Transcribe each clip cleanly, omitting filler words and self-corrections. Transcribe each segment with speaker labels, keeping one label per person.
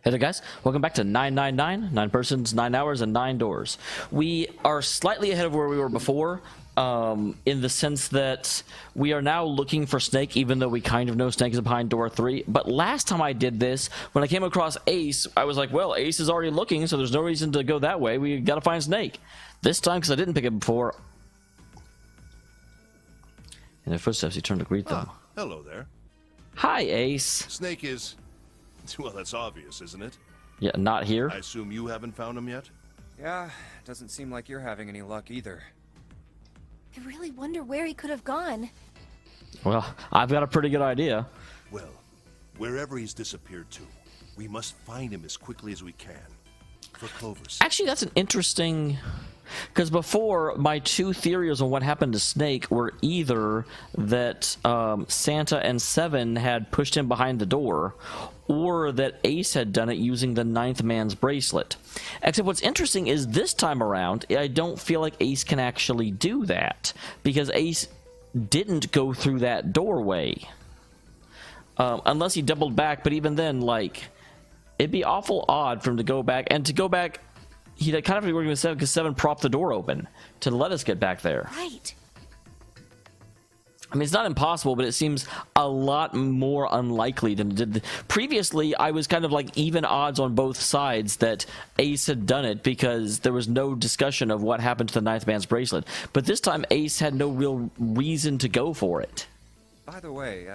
Speaker 1: Hey there guys, welcome back to 999, 9 persons, 9 hours, and 9 doors. We are slightly ahead of where we were before, in the sense that we are now looking for Snake, even though we kind of know Snake is behind door 3. But last time I did this, when I came across Ace, I was like, well, Ace is already looking, so there's no reason to go that way. We gotta find Snake. This time, because I didn't pick it before. In their footsteps, he turned to greet them.
Speaker 2: Hello there.
Speaker 1: Hi, Ace.
Speaker 2: Snake is... well, that's obvious, isn't it?
Speaker 1: Yeah, not here.
Speaker 2: I assume you haven't found him yet?
Speaker 3: Yeah, doesn't seem like you're having any luck either.
Speaker 4: I really wonder where he could have gone.
Speaker 1: Well, I've got a pretty good idea.
Speaker 2: Well, wherever he's disappeared to, we must find him as quickly as we can. For Clover's sake.
Speaker 1: Actually, that's an interesting... Because before, my two theories on what happened to Snake were either that Santa and Seven had pushed him behind the door, or that Ace had done it using the ninth man's bracelet. Except what's interesting is this time around, I don't feel like Ace can actually do that, because Ace didn't go through that doorway. Unless he doubled back, but even then, like, it'd be awful odd for him to go back, and to go back... He'd kind of be working with Seven because Seven propped the door open to let us get back there.
Speaker 4: Right.
Speaker 1: I mean, it's not impossible, but it seems a lot more unlikely than it did. Previously, I was kind of like even odds on both sides that Ace had done it because there was no discussion of what happened to the ninth man's bracelet. But this time, Ace had no real reason to go for it.
Speaker 3: By the way,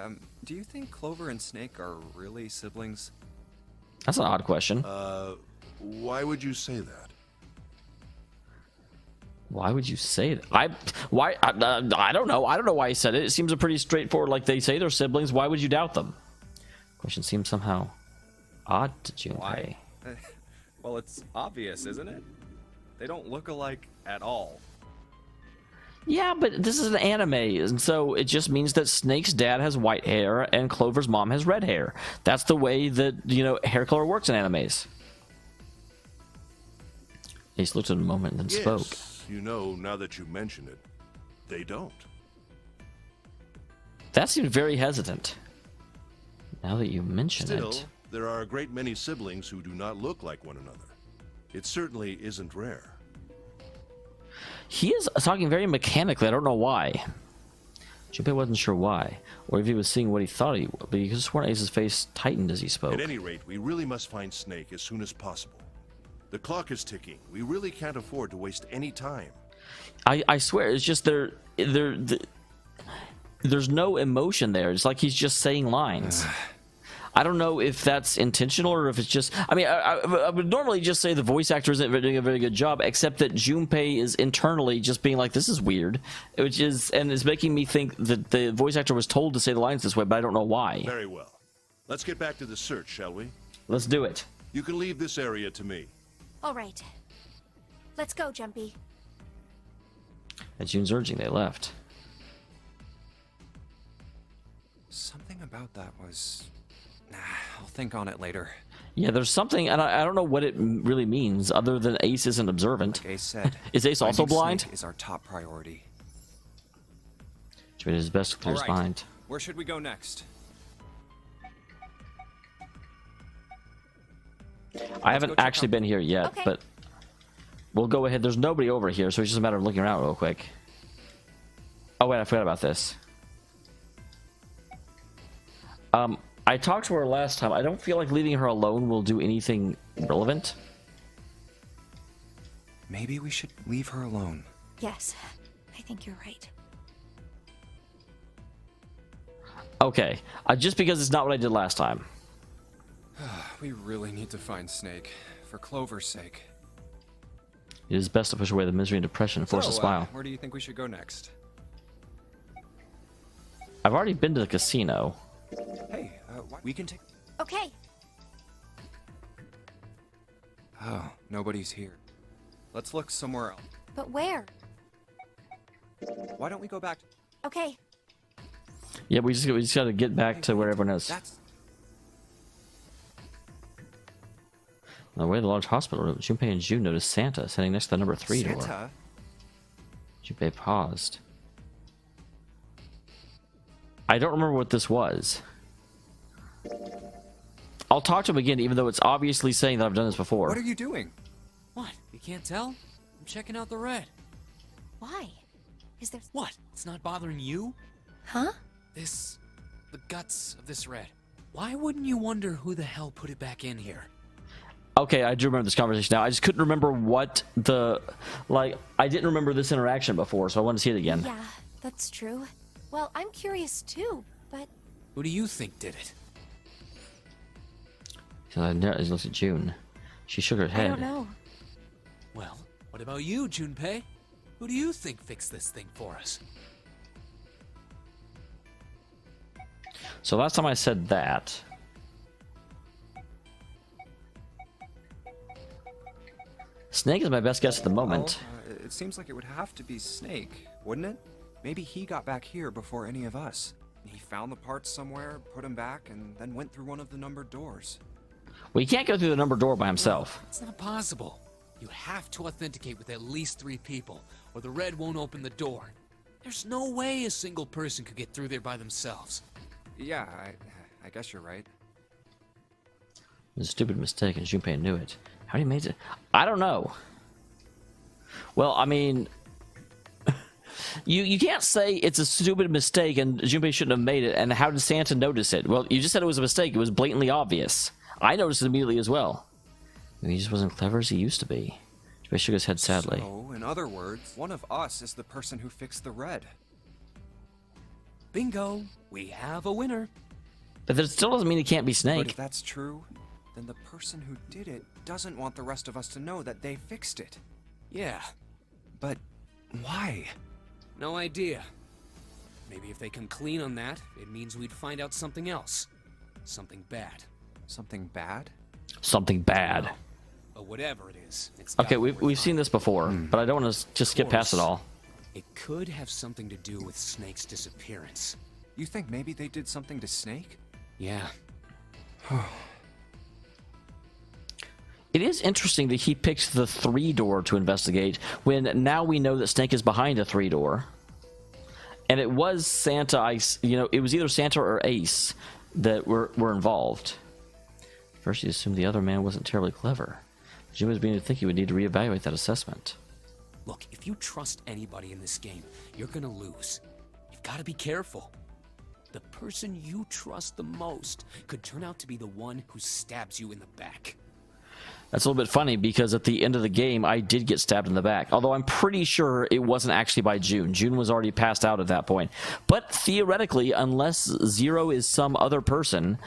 Speaker 3: do you think Clover and Snake are really siblings?
Speaker 1: That's an odd question.
Speaker 2: Why would you say that?
Speaker 1: Why would you say that? I don't know. I don't know why he said it. It seems a pretty straightforward, like they say they're siblings. Why would you doubt them? Question seems somehow odd to Junpei.
Speaker 3: Why? Well, it's obvious, isn't it? They don't look alike at all.
Speaker 1: Yeah, but this is an anime, and so it just means that Snake's dad has white hair and Clover's mom has red hair. That's the way that, you know, hair color works in animes. Ace looked at him a moment and then spoke.
Speaker 2: You know, now that you mention it, they don't.
Speaker 1: That seemed very hesitant. Now that you mention
Speaker 2: Still,
Speaker 1: it.
Speaker 2: there are a great many siblings who do not look like one another. It certainly isn't rare.
Speaker 1: He is talking very mechanically. I don't know why. Junpei wasn't sure why, or if he was seeing what he thought he would, but he could have sworn Ace's face tightened as he spoke.
Speaker 2: At any rate, we really must find Snake as soon as possible. The clock is ticking. We really can't afford to waste any time.
Speaker 1: I swear, it's just there's no emotion there. It's like he's just saying lines. I don't know if that's intentional or if it's just... I mean, I would normally just say the voice actor isn't doing a very good job, except that Junpei is internally just being like, this is weird, which is... And it's making me think that the voice actor was told to say the lines this way, but I don't know why.
Speaker 2: Very well. Let's get back to the search, shall we?
Speaker 1: Let's do it.
Speaker 2: You can leave this area to me.
Speaker 4: All right. Let's go, Junpei.
Speaker 1: At June's urging, they left.
Speaker 3: Something about that was... Nah, I'll think on it later.
Speaker 1: Yeah, there's something, and I don't know what it really means, other than Ace isn't observant.
Speaker 3: Like Ace said,
Speaker 1: is Ace also blind?
Speaker 3: Snake is our top priority.
Speaker 1: He did his best to clear his mind.
Speaker 3: Where should we go next?
Speaker 1: I haven't actually been here yet,
Speaker 4: Okay.
Speaker 1: but we'll go ahead. There's nobody over here, so it's just a matter of looking around real quick. Oh, wait, I forgot about this. I talked to her last time. I don't feel like leaving her alone will do anything relevant.
Speaker 3: Maybe we should leave her alone.
Speaker 4: Yes, I think you're right.
Speaker 1: Okay, just because it's not what I did last time.
Speaker 3: We really need to find Snake, for Clover's sake.
Speaker 1: It is best to push away the misery and depression and force a smile.
Speaker 3: Where do you think we should go next?
Speaker 1: I've already been to the casino.
Speaker 3: Hey, we can take...
Speaker 4: Okay.
Speaker 3: Oh, nobody's here. Let's look somewhere else.
Speaker 4: But where?
Speaker 3: Why don't we go back...
Speaker 4: Okay.
Speaker 1: Yeah, we just got to get back to where everyone is.
Speaker 3: That's...
Speaker 1: On the way to the large hospital room, Junpei and June noticed Santa sitting next to the number 3 door.
Speaker 3: Santa?
Speaker 1: Junpei paused. I don't remember what this was. I'll talk to him again, even though it's obviously saying that I've done this before.
Speaker 3: What are you doing?
Speaker 5: What? You can't tell? I'm checking out the red.
Speaker 4: Why? Is there...
Speaker 5: What? It's not bothering you?
Speaker 4: Huh?
Speaker 5: The guts of this red. Why wouldn't you wonder who the hell put it back in here?
Speaker 1: Okay, I do remember this conversation now. I just couldn't remember what the... Like, I didn't remember this interaction before, so I wanted to see it again.
Speaker 4: Yeah, that's true. Well, I'm curious too, but...
Speaker 5: Who do you think did it?
Speaker 1: So I looked at June. She shook her head.
Speaker 4: I don't know.
Speaker 5: Well, what about you, Junpei? Who do you think fixed this thing for us?
Speaker 1: So last time I said that... Snake is my best guess at the moment.
Speaker 6: Well, it seems like it would have to be Snake, wouldn't it? Maybe he got back here before any of us. He found the parts somewhere, put them back, and then went through one of the numbered doors.
Speaker 1: Well, he can't go through the number door by himself.
Speaker 5: It's not possible. You have to authenticate with at least 3 people, or the red won't open the door. There's no way a single person could get through there by themselves.
Speaker 6: Yeah, I guess you're right.
Speaker 1: It was a stupid mistake, and Junpei knew it. How do you make it? I don't know. Well, I mean... You can't say it's a stupid mistake and Junpei shouldn't have made it, and how did Santa notice it? Well, you just said it was a mistake. It was blatantly obvious. I noticed it immediately as well. Maybe he just wasn't clever as he used to be. Junpei shook his head sadly.
Speaker 6: So, in other words, one of us is the person who fixed the red.
Speaker 5: Bingo! We have a winner.
Speaker 1: But that still doesn't mean it can't be
Speaker 6: But
Speaker 1: Snake.
Speaker 6: if that's true, then the person who did it doesn't want the rest of us to know that they fixed it.
Speaker 5: Yeah,
Speaker 6: But why?
Speaker 5: no idea. Maybe if they come clean on that, it means we'd find out something else. Something bad.
Speaker 6: Something bad?
Speaker 1: Something bad.
Speaker 5: But whatever it is, it's
Speaker 1: Okay,
Speaker 5: got what
Speaker 1: we've seen this before, but I don't want to just skip past it all.
Speaker 5: It could have something to do with Snake's disappearance.
Speaker 6: You think maybe they did something to Snake?
Speaker 5: Yeah.
Speaker 1: It is interesting that he picked the 3-door to investigate, when now we know that Snake is behind a 3-door. And it was Santa, it was either Santa or Ace that were involved. First, he assumed the other man wasn't terribly clever. Jim was beginning to think he would need to reevaluate that assessment.
Speaker 5: Look, if you trust anybody in this game, you're gonna lose. You've got to be careful. The person you trust the most could turn out to be the one who stabs you in the back.
Speaker 1: That's a little bit funny because at the end of the game, I did get stabbed in the back. Although I'm pretty sure it wasn't actually by June. June was already passed out at that point. But theoretically, unless Zero is some other person,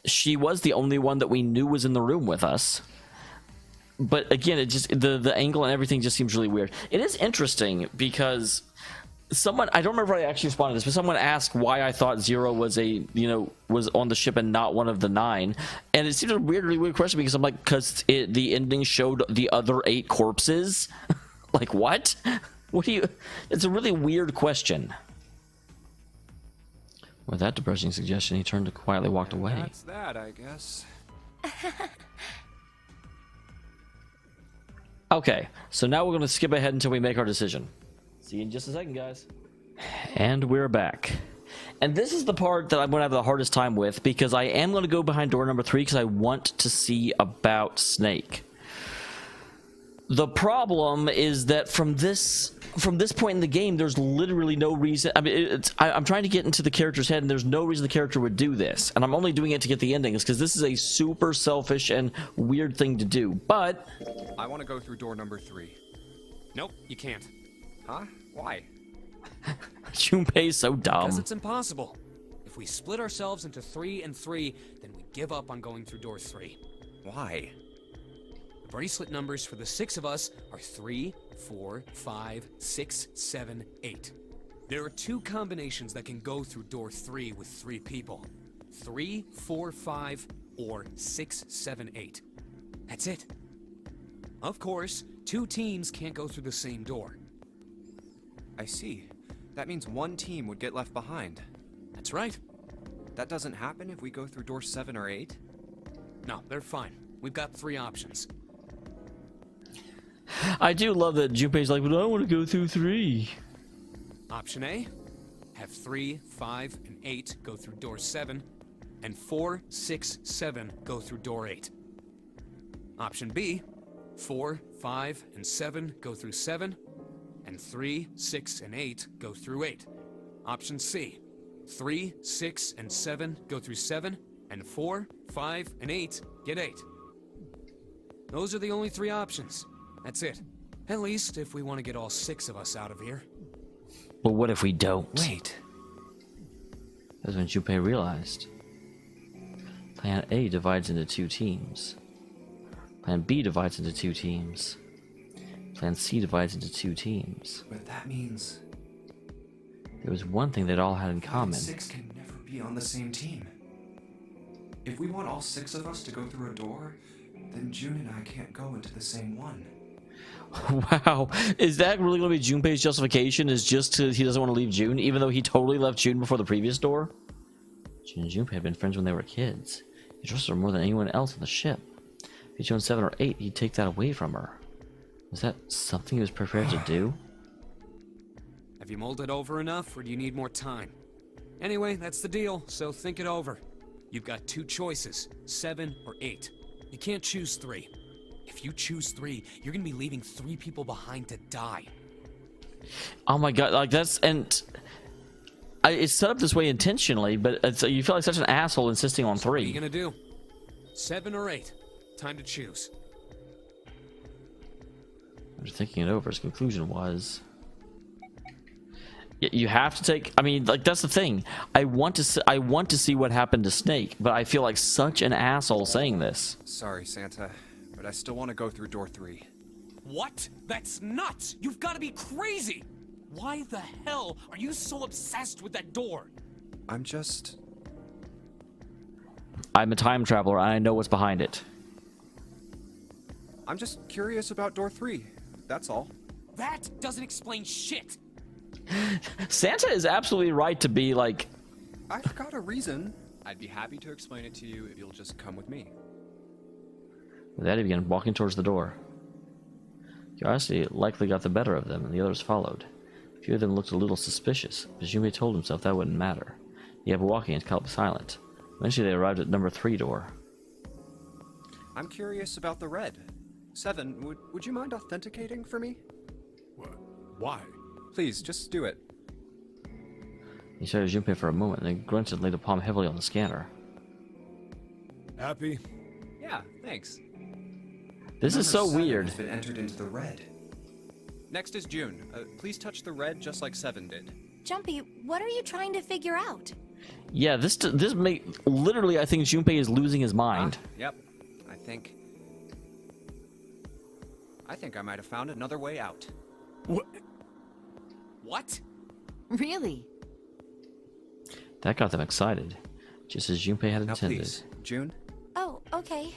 Speaker 1: she was the only one that we knew was in the room with us. But again, it just the angle and everything just seems really weird. It is interesting because someone, I don't remember if I actually responded to this, but someone asked why I thought Zero was was on the ship and not one of the 9, and it seems a really weird question because I'm like, because the ending showed the other 8 corpses. Like what? What do you? It's a really weird question. With that depressing suggestion, he turned to quietly walked away.
Speaker 6: That's that, I guess.
Speaker 1: Okay, so now we're going to skip ahead until we make our decision. See you in just a second, guys. And we're back. And this is the part that I'm going to have the hardest time with, because I am going to go behind door number 3 because I want to see about Snake. The problem is that from this point in the game, there's literally no reason. I mean, I'm trying to get into the character's head, and there's no reason the character would do this. And I'm only doing it to get the endings, because this is a super selfish and weird thing to do. But
Speaker 6: I want to go through door number 3.
Speaker 3: Nope, you can't.
Speaker 6: Huh? Why?
Speaker 1: Junpei's so
Speaker 5: Because
Speaker 1: dumb.
Speaker 5: it's impossible. If we split ourselves into 3 and 3, then we give up on going through door 3.
Speaker 6: Why?
Speaker 5: The bracelet numbers for the 6 of us are 3, 4, 5, 6, 7, 8. There are 2 combinations that can go through door 3 with 3 people. 3, 4, 5, or 6, 7, 8. That's it. Of course, 2 teams can't go through the same door.
Speaker 6: I see. That means one team would get left behind.
Speaker 5: That's right.
Speaker 6: That doesn't happen if we go through door 7 or 8?
Speaker 5: No, they're fine. We've got 3 options.
Speaker 1: I do love that Junpei's like, but I want to go through 3.
Speaker 5: Option A, have 3, 5, and 8 go through door 7. and 4, 6, 7 go through door 8. Option B, 4, 5, and 7 go through 7, and 3, 6, and 8 go through 8. Option C, 3, 6, and 7 go through 7, and 4, 5, and 8 get 8. Those are the only 3 options. That's it. At least if we want to get all 6 of us out of here.
Speaker 1: But what if we don't?
Speaker 6: Wait.
Speaker 1: That's when Junpei realized. Plan A divides into 2 teams. Plan B divides into 2 teams. Plan C divides into 2 teams.
Speaker 6: But that means
Speaker 1: There was one thing they all had in
Speaker 6: 5
Speaker 1: common.
Speaker 6: and 6 can never be on the same team. If we want all 6 of us to go through a door, then June and I can't go into the same one.
Speaker 1: Wow, is that really going to be Junpei's justification? Is just he doesn't want to leave June, even though he totally left June before the previous door? June and Junpei had been friends when they were kids. He trusted her more than anyone else on the ship. If he chose 7 or 8, he'd take that away from her. Was that something he was prepared to do?
Speaker 5: Have you mulled it over enough, or do you need more time? Anyway, that's the deal, so think it over. You've got 2 choices, 7 or 8. You can't choose 3. If you choose 3, you're gonna be leaving 3 people behind to die.
Speaker 1: Oh my god, like that's, and it's set up this way intentionally, but you feel like such an asshole insisting on
Speaker 5: What are you
Speaker 1: 3.
Speaker 5: gonna do? 7 or 8? Time to choose.
Speaker 1: After thinking it over, his conclusion was, you have to take. I mean, like that's the thing. I want to see what happened to Snake, but I feel like such an asshole saying this.
Speaker 6: Sorry, Santa, but I still want to go through door 3.
Speaker 5: What? That's nuts! You've got to be crazy! Why the hell are you so obsessed with that door?
Speaker 6: I'm
Speaker 1: a time traveler, and I know what's behind it.
Speaker 6: just curious about door 3. That's all.
Speaker 5: That doesn't explain shit!
Speaker 1: Santa is absolutely right to be like,
Speaker 6: I've got a reason. I'd be happy to explain it to you if you'll just come with me.
Speaker 1: with that he began walking towards the door. Curiosity likely got the better of them, and the others followed. A few of them looked a little suspicious, but Junpei told himself that wouldn't matter. He kept walking and kept silent. Eventually they arrived at number 3 door.
Speaker 6: I'm curious about the red. 7, would you mind authenticating for me?
Speaker 5: What? Why?
Speaker 6: Please, just do it.
Speaker 1: He stared at Junpei for a moment, then grunted and laid a palm heavily on the scanner.
Speaker 3: Happy?
Speaker 6: Yeah, thanks.
Speaker 1: This is so weird.
Speaker 6: Has been entered into the red. Next is June. Please touch the red just like 7 did.
Speaker 4: Jumpy, what are you trying to figure out?
Speaker 1: Yeah, this literally, I think Junpei is losing his mind.
Speaker 6: Yep. I think I might have found another way out.
Speaker 5: What?
Speaker 4: Really?
Speaker 1: That got them excited, just as Junpei had
Speaker 6: Now
Speaker 1: intended.
Speaker 6: please, June.
Speaker 4: Oh, okay.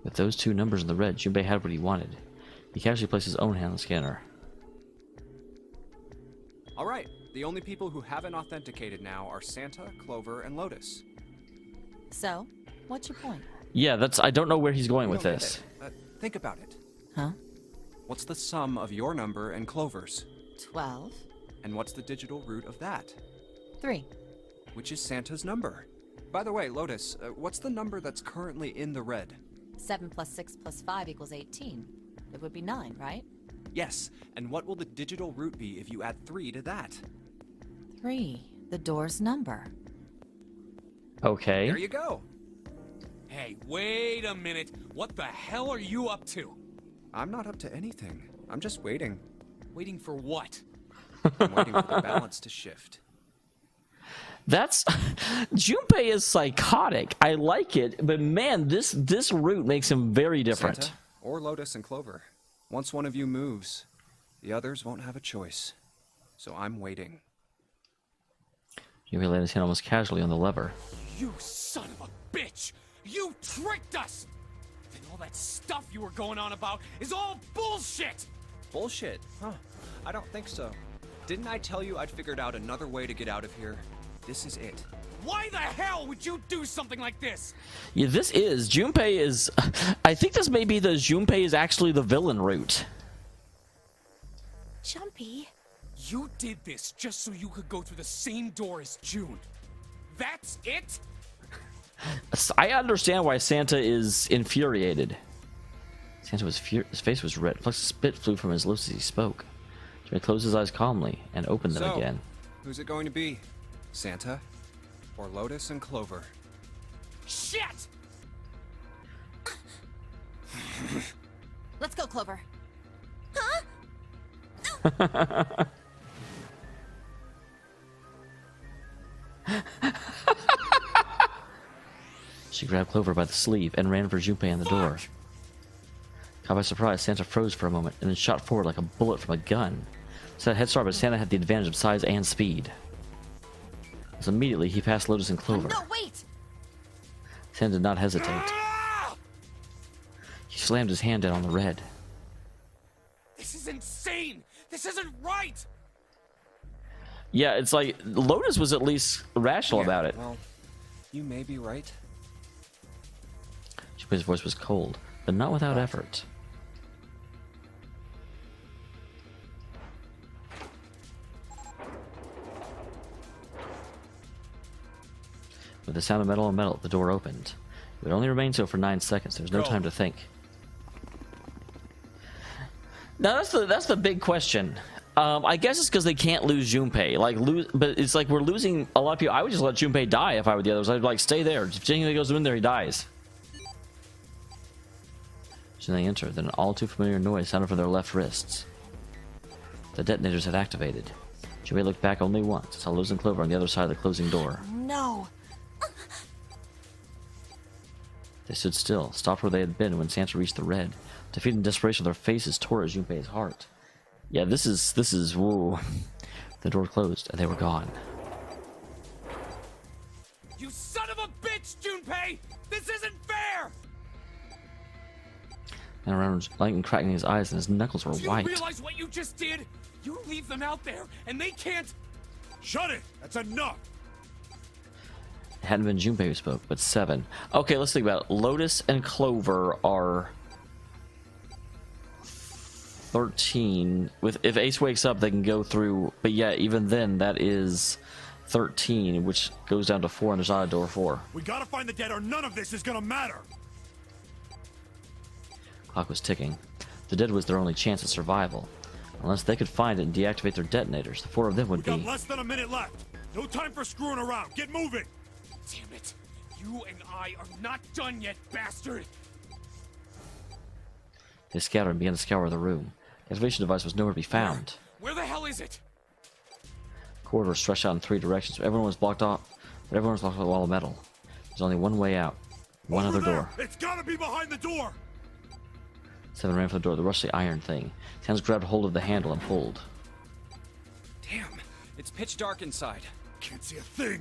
Speaker 1: With those 2 numbers in the red, Junpei had what he wanted. He casually placed his own hand on the scanner.
Speaker 6: All right. The only people who haven't authenticated now are Santa, Clover, and Lotus.
Speaker 7: So, what's your point?
Speaker 1: Yeah, I don't know where he's going with
Speaker 6: You don't
Speaker 1: this.
Speaker 6: get it. Think about it.
Speaker 7: Huh?
Speaker 6: What's the sum of your number and Clover's?
Speaker 7: 12?
Speaker 6: And what's the digital root of that?
Speaker 7: 3.
Speaker 6: Which is Santa's number. By the way, Lotus, what's the number that's currently in the red?
Speaker 7: 7 plus 6 plus 5 equals 18. It would be 9, right?
Speaker 6: Yes, and what will the digital root be if you add 3 to that?
Speaker 7: 3. The door's number.
Speaker 1: Okay.
Speaker 6: There you go.
Speaker 5: Hey, wait a minute. What the hell are you up to?
Speaker 6: I'm not up to anything. I'm just waiting.
Speaker 5: Waiting for what?
Speaker 6: I'm waiting for the balance to shift.
Speaker 1: That's Junpei is psychotic. I like it, but man, this route makes him very different.
Speaker 6: Santa, or Lotus and Clover. Once one of you moves, the others won't have a choice. So I'm waiting.
Speaker 1: Junpei laid his hand almost casually on the lever.
Speaker 5: You son of a bitch! You tricked us! Then all that stuff you were going on about is all bullshit!
Speaker 6: Bullshit, huh? I don't think so. Didn't I tell you I'd figured out another way to get out of here? This is it.
Speaker 5: Why the hell would you do something like this?
Speaker 1: Yeah, this is Junpei is. I think this may be the Junpei is actually the villain route.
Speaker 4: Jumpy?
Speaker 5: You did this just so you could go through the same door as June. That's it?
Speaker 1: I understand why Santa is infuriated. Santa was his face was red. Flecks of spit flew from his lips as he spoke. Jimmy closed his eyes calmly and opened them again.
Speaker 6: Who's it going to be? Santa? Or Lotus and Clover?
Speaker 5: Shit!
Speaker 4: Let's go, Clover.
Speaker 1: She grabbed Clover by the sleeve and ran for Junpei and the door. Caught by surprise, Santa froze for a moment and then shot forward like a bullet from a gun. So that head start, but Santa had the advantage of size and speed. So immediately he passed Lotus and Clover.
Speaker 4: No, wait!
Speaker 1: Santa did not hesitate. He slammed his hand down on the red.
Speaker 5: This is insane! This isn't right!
Speaker 1: Yeah, it's like Lotus was at least rational about it.
Speaker 6: Well, you may be right.
Speaker 1: Junpei's voice was cold, but not without effort. With the sound of metal on metal, the door opened. It would only remain so for 9 seconds. There was no time to think. Now that's the big question. I guess it's because they can't lose Junpei. But it's like we're losing a lot of people. I would just let Junpei die if I were the others. I'd like stay there. If Jinpei goes in there, he dies. So they enter. Then an all too familiar noise sounded from their left wrists. The detonators had activated. Junpei looked back only once. Saw Lotus and Clover on the other side of the closing door.
Speaker 4: No.
Speaker 1: They stood still, stopped where they had been when Santa reached the red. Defeat and desperation, their faces tore at Junpei's heart. Yeah, this is whoa. The door closed and they were gone.
Speaker 5: You son of a bitch, Junpei! This isn't fair!
Speaker 1: And around lightning cracking his eyes and his knuckles were
Speaker 5: Do you
Speaker 1: white.
Speaker 5: realize what you just did? You leave them out there, and they can't...
Speaker 2: Shut it! That's enough!
Speaker 1: It hadn't been Junpei who spoke, but 7. Okay, let's think about it. Lotus and Clover are 13. If Ace wakes up, they can go through. But yeah, even then, that is 13, which goes down to 4, and there's not a door 4.
Speaker 2: We gotta find the dead or none of this is gonna matter!
Speaker 1: Clock was ticking. The dead was their only chance at survival. Unless they could find it and deactivate their detonators, the 4 of them would
Speaker 2: We got
Speaker 1: be...
Speaker 2: less than a minute left! No time for screwing around! Get moving!
Speaker 5: Damn it! You and I are not done yet, bastard!
Speaker 1: They scattered and began to scour the room. The activation device was nowhere to be found.
Speaker 5: Where the hell is it?
Speaker 1: Corridors stretched out in 3 directions. Everyone was blocked off, but everyone was blocked by a wall of metal. There's only one way out. One
Speaker 2: Over
Speaker 1: other
Speaker 2: there!
Speaker 1: door.
Speaker 2: It's gotta be behind the door!
Speaker 1: 7 ran for the door, the rusty iron thing. His hands grabbed hold of the handle and pulled.
Speaker 6: Damn, it's pitch dark inside.
Speaker 2: Can't see a thing!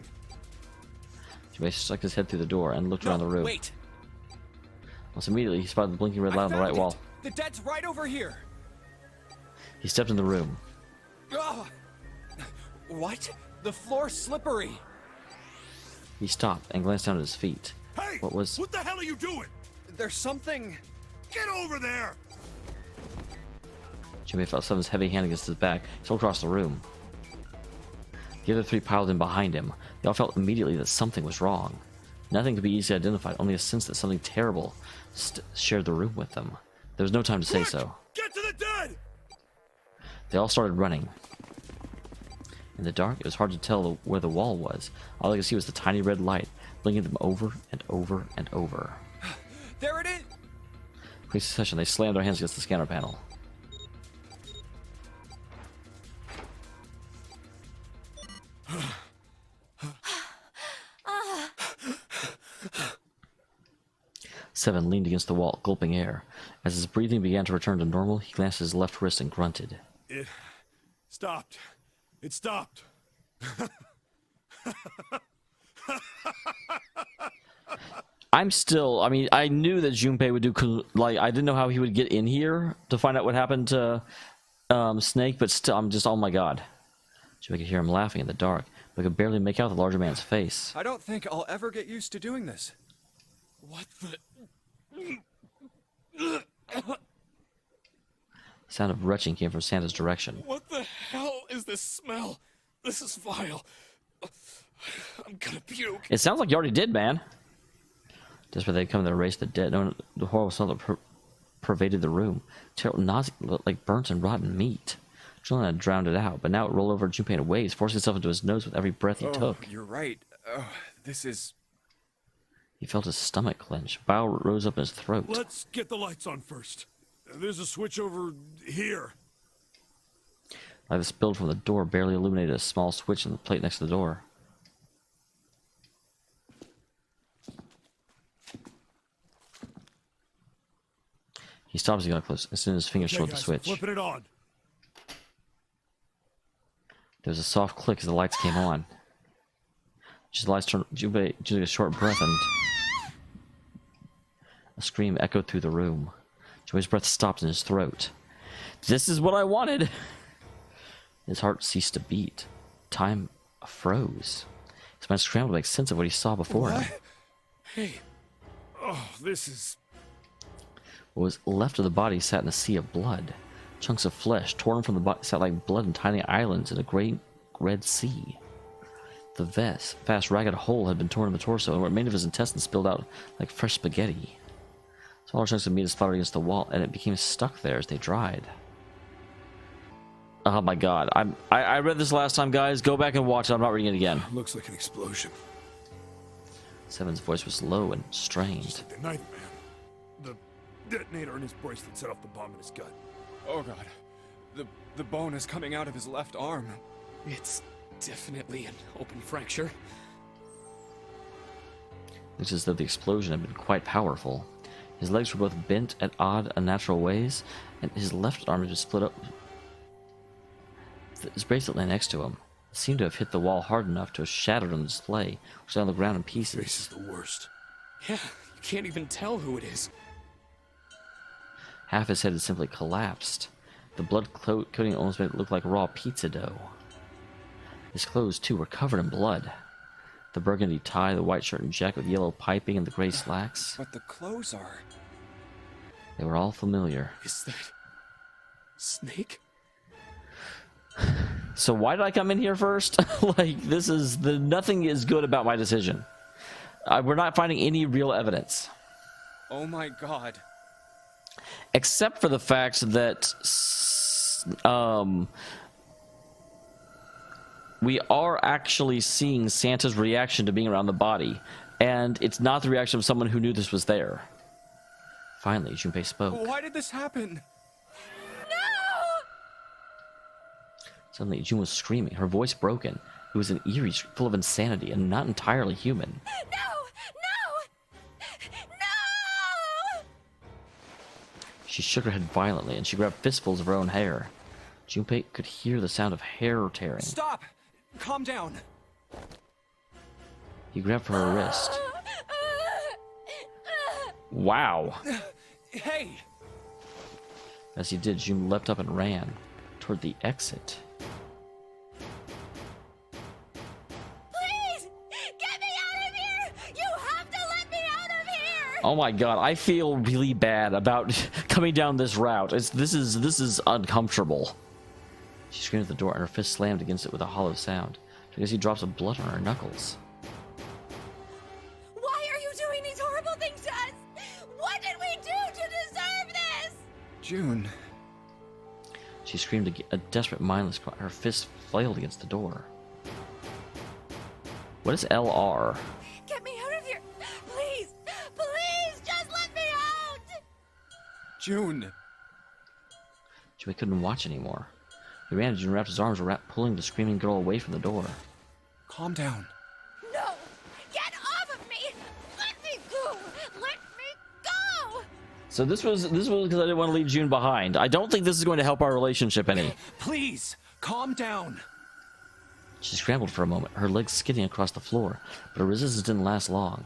Speaker 1: Junpei stuck his head through the door and looked around the room.
Speaker 6: Wait.
Speaker 1: Almost immediately, he spotted the blinking red light on the right wall.
Speaker 6: The dead's right over here.
Speaker 1: He stepped in the room.
Speaker 6: Ugh. What? The floor's slippery.
Speaker 1: He stopped and glanced down at his feet.
Speaker 2: Hey!
Speaker 1: What was...
Speaker 2: What the hell are you doing?
Speaker 6: There's something...
Speaker 2: Get over there!
Speaker 1: Junpei felt someone's heavy hand against his back. He fell across the room. The other 3 piled in behind him. They all felt immediately that something was wrong. Nothing could be easily identified, only a sense that something terrible shared the room with them. There was no time to say
Speaker 2: Quick!
Speaker 1: so.
Speaker 2: Get to the dead!
Speaker 1: They all started running. In the dark, it was hard to tell where the wall was. All they could see was the tiny red light, blinking them over and over and over.
Speaker 6: There it is!
Speaker 1: Quick succession, they slammed their hands against the scanner panel. Seven leaned against the wall, gulping air. As his breathing began to return to normal, he glanced at his left wrist and grunted.
Speaker 2: It stopped. It stopped.
Speaker 1: I'm still... I mean, I knew that Junpei would do... Like, I didn't know how he would get in here to find out what happened to Snake, but still, I'm just... Oh my god. Junpei could hear him laughing in the dark, but could barely make out the larger man's face.
Speaker 6: I don't think I'll ever get used to doing this.
Speaker 5: What the...
Speaker 1: Sound of retching came from Santa's direction.
Speaker 5: What the hell is this smell? This is vile. I'm gonna puke.
Speaker 1: It sounds like you already did, man. Desperate they'd come to erase the dead. No, the horrible smell that pervaded the room. Terrible nausea, like burnt and rotten meat. Julian had drowned it out, but now it rolled over Junpei in waves, forcing itself into his nose with every breath he took.
Speaker 6: You're right. Oh, this is...
Speaker 1: He felt his stomach clench. Bile rose up in his throat.
Speaker 8: Let's get the lights on first. There's a switch over here.
Speaker 1: Light that spilled from the door barely illuminated a small switch in the plate next to the door. He stopped as he got close. As soon as his fingers showed the switch.
Speaker 8: Flipping it on.
Speaker 1: There was a soft click as the lights came on. Just the lights turned. Junpei took a short breath and a scream echoed through the room. Junpei's breath stopped in his throat. This is what I wanted! His heart ceased to beat. Time froze. His mind scrambled to make sense of what he saw before him.
Speaker 5: Hey.
Speaker 8: Oh, this is...
Speaker 1: What was left of the body sat in a sea of blood. Chunks of flesh torn from the body sat like blood in tiny islands in a great red sea. The vast, ragged hole had been torn in the torso, and what remained of his intestines spilled out like fresh spaghetti. Smaller chunks of meat splattered against the wall, and it became stuck there as they dried. Oh my god. I read this last time, guys. Go back and watch it. I'm not reading it again.
Speaker 8: Looks like an explosion.
Speaker 1: Seven's voice was low and strained.
Speaker 8: Just like the Ninth Man. The detonator in his bracelet set off the bomb in his gut.
Speaker 6: Oh god. The bone is coming out of his left arm.
Speaker 5: It's definitely an open fracture.
Speaker 1: Looks as though the explosion had been quite powerful. His legs were both bent at odd, unnatural ways, and his left arm had just split up. His bracelet lay next to him. It seemed to have hit the wall hard enough to have shattered on the display, which lay on the ground in pieces.
Speaker 8: This is the worst.
Speaker 5: Yeah, you can't even tell who it is.
Speaker 1: Half his head had simply collapsed. The blood coating almost made it look like raw pizza dough. His clothes, too, were covered in blood. The burgundy tie, the white shirt and jacket with yellow piping, and the gray slacks.
Speaker 6: But the clothes are...
Speaker 1: They were all familiar.
Speaker 5: Is that... Snake?
Speaker 1: So why did I come in here first? Like, this is... Nothing is good about my decision. We're not finding any real evidence.
Speaker 6: Oh my god.
Speaker 1: Except for the fact that... we are actually seeing Santa's reaction to being around the body, and it's not the reaction of someone who knew this was there. Finally, Junpei spoke.
Speaker 6: Why did this happen?
Speaker 1: Suddenly, June was screaming, her voice broken. It was an eerie, full of insanity, and not entirely human.
Speaker 4: No!
Speaker 1: She shook her head violently, and she grabbed fistfuls of her own hair. Junpei could hear the sound of hair tearing.
Speaker 6: Stop! Calm down.
Speaker 1: He grabbed for her wrist. Wow.
Speaker 6: Hey!
Speaker 1: As he did, June leapt up and ran toward the exit.
Speaker 4: Please! Get me out of here! You have to let me out of here!
Speaker 1: Oh my god, I feel really bad about coming down this route. This is uncomfortable. She screamed at the door, and her fist slammed against it with a hollow sound. I guess he drops of blood on her knuckles.
Speaker 4: Why are you doing these horrible things to us? What did we do to deserve this?
Speaker 6: June.
Speaker 1: She screamed a desperate, mindless cry. Her fist flailed against the door. What is LR?
Speaker 4: Get me out of here! Please! Please! Just let me out!
Speaker 6: June.
Speaker 1: Junpei couldn't watch anymore. He ran and wrapped his arms around, pulling the screaming girl away from the door.
Speaker 6: Calm down.
Speaker 4: No! Get off of me! Let me go! Let me go!
Speaker 1: So this was because I didn't want to leave June behind. I don't think this is going to help our relationship any.
Speaker 6: Please, calm down.
Speaker 1: She scrambled for a moment, her legs skidding across the floor, but her resistance didn't last long.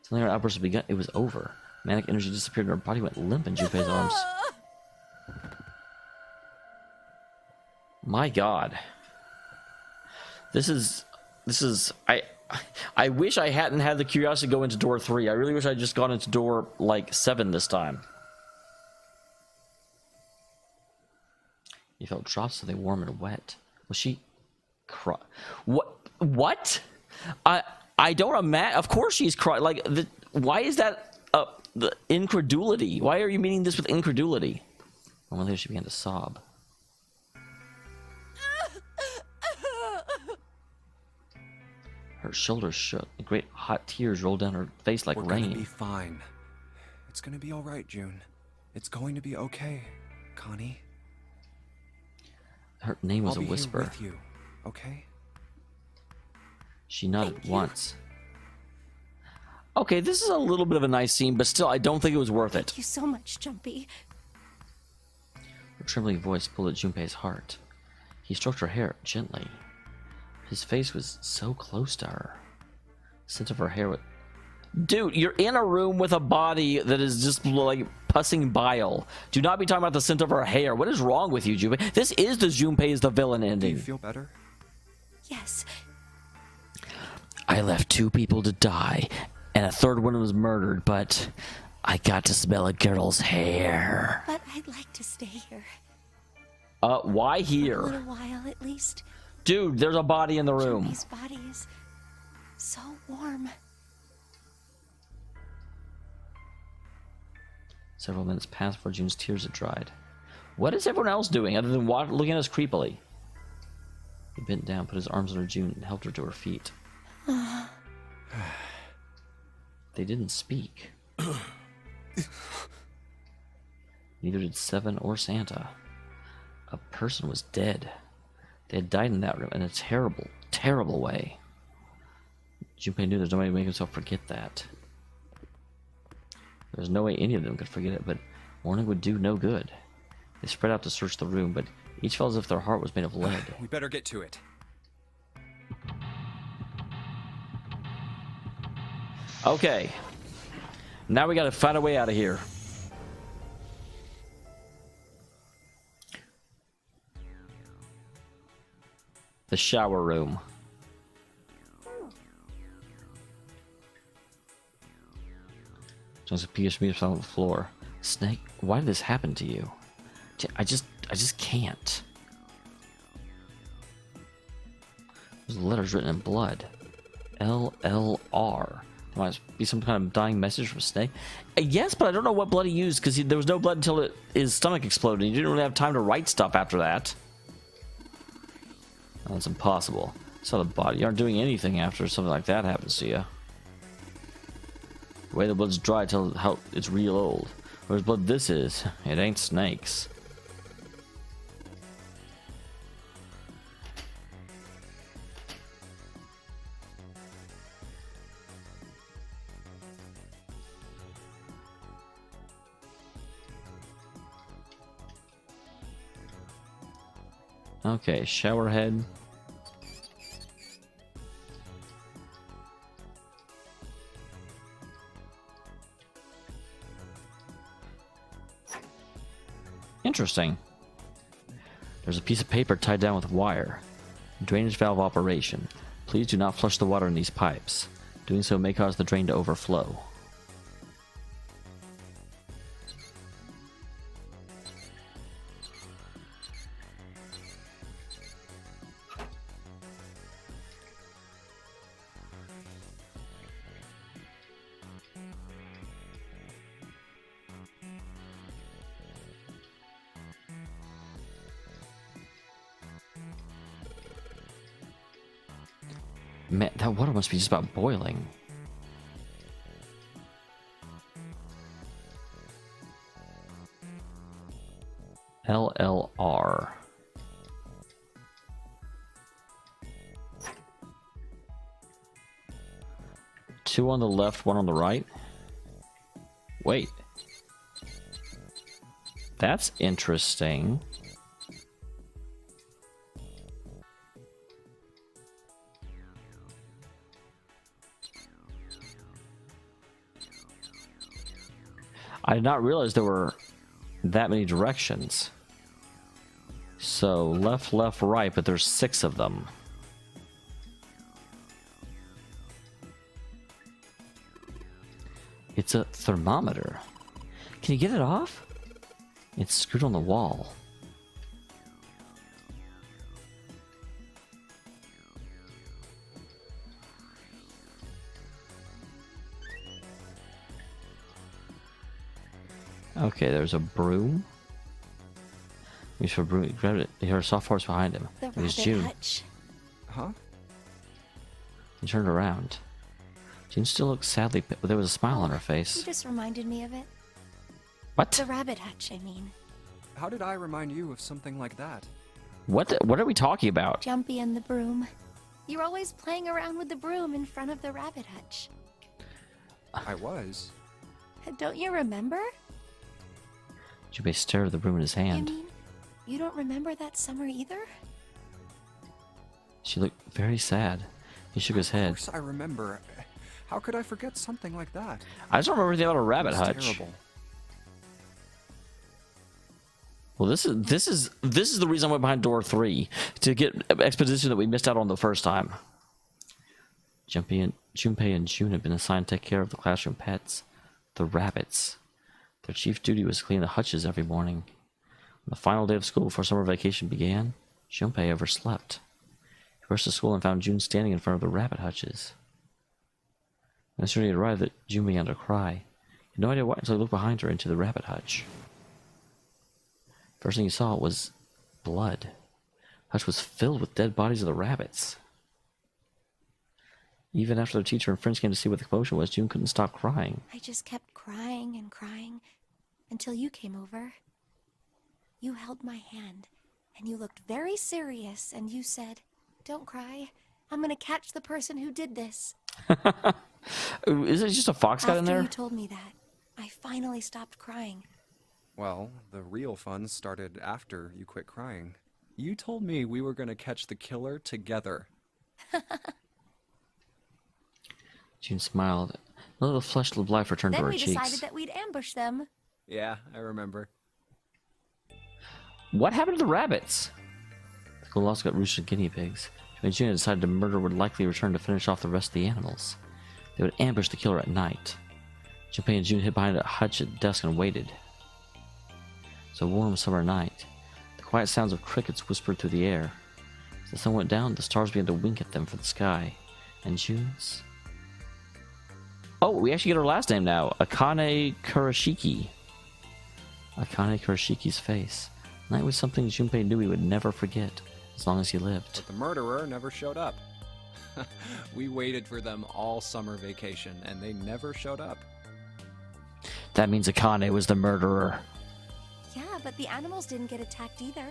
Speaker 1: Suddenly her outburst had begun. It was over. Manic energy disappeared and her body went limp in Junpei's arms. My god. This is I wish I hadn't had the curiosity to go into door 3. I really wish I'd just gone into door like 7 this time. You felt drops, something warm and wet. Was she cry? What? I don't imagine. Of course she's crying. Like, why is that the incredulity? Why are you meaning this with incredulity? And later she began to sob. Her shoulders shook. Great hot tears rolled down her face like
Speaker 6: We're
Speaker 1: rain.
Speaker 6: gonna be fine. It's gonna be all right, June. It's going to be okay, Connie.
Speaker 1: Her name was
Speaker 6: I'll
Speaker 1: a
Speaker 6: be
Speaker 1: whisper.
Speaker 6: here with you, okay?
Speaker 1: She nodded once. Okay, this is a little bit of a nice scene, but still, I don't think it was worth it.
Speaker 4: Thank you so much, Junpei.
Speaker 1: Her trembling voice pulled at Junpei's heart. He stroked her hair gently. His face was so close to her. The scent of her hair was... Dude, you're in a room with a body that is just like pussing bile. Do not be talking about the scent of her hair. What is wrong with you, Junpei? This is the Junpei is the villain
Speaker 6: Do
Speaker 1: ending.
Speaker 6: you feel better?
Speaker 4: Yes.
Speaker 1: I left 2 people to die, and a 3rd one was murdered, but I got to smell a girl's hair.
Speaker 4: But I'd like to stay here.
Speaker 1: Why
Speaker 4: A
Speaker 1: here?
Speaker 4: little while, at least.
Speaker 1: Dude, there's a body in the room.
Speaker 4: Junpei's body is so warm.
Speaker 1: Several minutes passed before June's tears had dried. What is everyone else doing other than looking at us creepily? He bent down, put his arms on her June, and helped her to her feet. They didn't speak. Neither did Seven or Santa. A person was dead. They had died in that room in a terrible, terrible way. Junpei knew there's no way to make himself forget that. There was no way any of them could forget it, but mourning would do no good. They spread out to search the room, but each felt as if their heart was made of lead.
Speaker 6: We better get to it.
Speaker 1: Okay. Now we gotta find a way out of here. The shower room. Jones appears to be on the floor. Snake, why did this happen to you? I just can't. There's letters written in blood. LLR. There might be some kind of dying message from Snake. Yes, but I don't know what blood he used because there was no blood until his stomach exploded. He didn't really have time to write stuff after that. That's impossible. Saw the body. You aren't doing anything after something like that happens to you. The way the blood's dry tells how it's real old. Whereas blood this is, it ain't Snake's. Okay, shower head. Interesting. There's a piece of paper tied down with wire. Drainage valve operation. Please do not flush the water in these pipes. Doing so may cause the drain to overflow. Man, that water must be just about boiling. LLR. Two on the left, one on the right. Wait. That's interesting. I did not realize there were that many directions. So left, left, right, but there's 6 of them. It's a thermometer. Can you get it off? It's screwed on the wall. Okay, there's a broom. Reach for a broom. He grabbed it. He heard a soft voice behind him.
Speaker 4: The
Speaker 1: It was
Speaker 4: rabbit
Speaker 1: June.
Speaker 4: hutch.
Speaker 6: Huh?
Speaker 1: He turned around. June still looked sadly, but there was a smile on her
Speaker 4: You
Speaker 1: face.
Speaker 4: just reminded me of it.
Speaker 1: What?
Speaker 4: The rabbit hutch, I mean.
Speaker 6: How did I remind you of something like that?
Speaker 1: What are we talking about?
Speaker 4: Jumpy and the broom. You're always playing around with the broom in front of the rabbit hutch.
Speaker 6: I was.
Speaker 4: Don't you remember?
Speaker 1: Junpei stared at the broom in his
Speaker 4: You
Speaker 1: hand.
Speaker 4: mean you don't remember that summer either?
Speaker 1: She looked very sad. He shook his
Speaker 6: Of
Speaker 1: head.
Speaker 6: course I remember. How could I forget something like that?
Speaker 1: I just don't remember anything about a rabbit
Speaker 6: It was
Speaker 1: hutch.
Speaker 6: terrible.
Speaker 1: Well, this is the reason I went behind door 3 to get exposition that we missed out on the first time. Junpei and June had been assigned to take care of the classroom pets, the rabbits. Their chief duty was to clean the hutches every morning. On the final day of school before summer vacation began, Junpei overslept. He rushed to school and found June standing in front of the rabbit hutches. As soon as he arrived, June began to cry. He had no idea why until he looked behind her into the rabbit hutch. First thing he saw was blood. The hutch was filled with dead bodies of the rabbits. Even after their teacher and friends came to see what the commotion was, June couldn't stop crying.
Speaker 4: I just kept crying and crying until you came over. You held my hand, and you looked very serious, and you said, "Don't cry. I'm gonna catch the person who did this."
Speaker 1: Is it just a fox got in
Speaker 4: After
Speaker 1: there?
Speaker 4: you told me that, I finally stopped crying.
Speaker 6: Well, the real fun started after you quit crying. You told me we were going to catch the killer together.
Speaker 1: June smiled. A little flush of life returned to
Speaker 4: Then
Speaker 1: her
Speaker 4: we
Speaker 1: cheeks.
Speaker 4: decided that we'd ambush them.
Speaker 3: Yeah, I remember.
Speaker 1: What happened to the rabbits? The school also got roosted guinea pigs. June decided the murderer would likely return to finish off the rest of the animals. They would ambush the killer at night. Junpei and June hid behind a hutch at dusk and waited. It was a warm summer night. The quiet sounds of crickets whispered through the air. As the sun went down, the stars began to wink at them from the sky. And June's... Oh, we actually get her last name now. Akane Kurashiki. Akane Kurashiki's face. Night was something Junpei knew he would never forget, as long as he lived.
Speaker 6: But the murderer never showed up. We waited for them all summer vacation, and they never showed up.
Speaker 1: That means Akane was the murderer.
Speaker 4: Yeah, but the animals didn't get attacked either.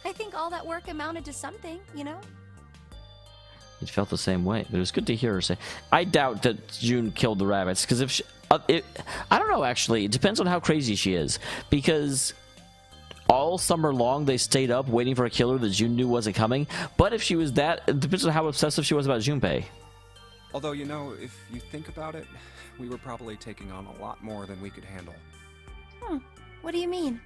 Speaker 4: I think all that work amounted to something, you know?
Speaker 1: He felt the same way, but it was good to hear her say, I doubt that June killed the rabbits, because if she, I don't know, actually. It depends on how crazy she is, because all summer long they stayed up waiting for a killer that June knew wasn't coming, but if she was that, it depends on how obsessive she was about Junpei.
Speaker 6: Although, you know, if you think about it, we were probably taking on a lot more than we could handle.
Speaker 4: What do you mean?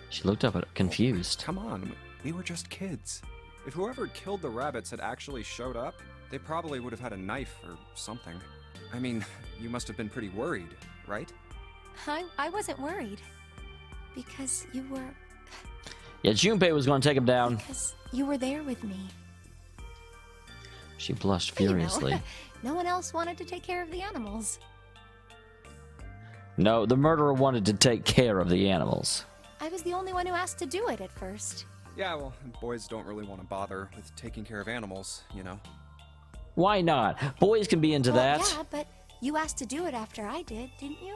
Speaker 1: She looked up at it, confused.
Speaker 6: Come on, we were just kids. If whoever killed the rabbits had actually showed up, they probably would have had a knife or something. I mean, you must have been pretty worried, right?
Speaker 4: I wasn't worried. Because you were...
Speaker 1: Yeah, Junpei was going to take him down.
Speaker 4: Because you were there with me.
Speaker 1: She blushed
Speaker 4: You know,
Speaker 1: furiously.
Speaker 4: no one else wanted to take care of the animals.
Speaker 1: No, the murderer wanted to take care of the animals.
Speaker 4: I was the only one who asked to do it at first.
Speaker 6: Yeah, well, boys don't really want to bother with taking care of animals, you know?
Speaker 1: Why not? Boys can be into
Speaker 4: Well,
Speaker 1: that.
Speaker 4: yeah, but you asked to do it after I did, didn't you?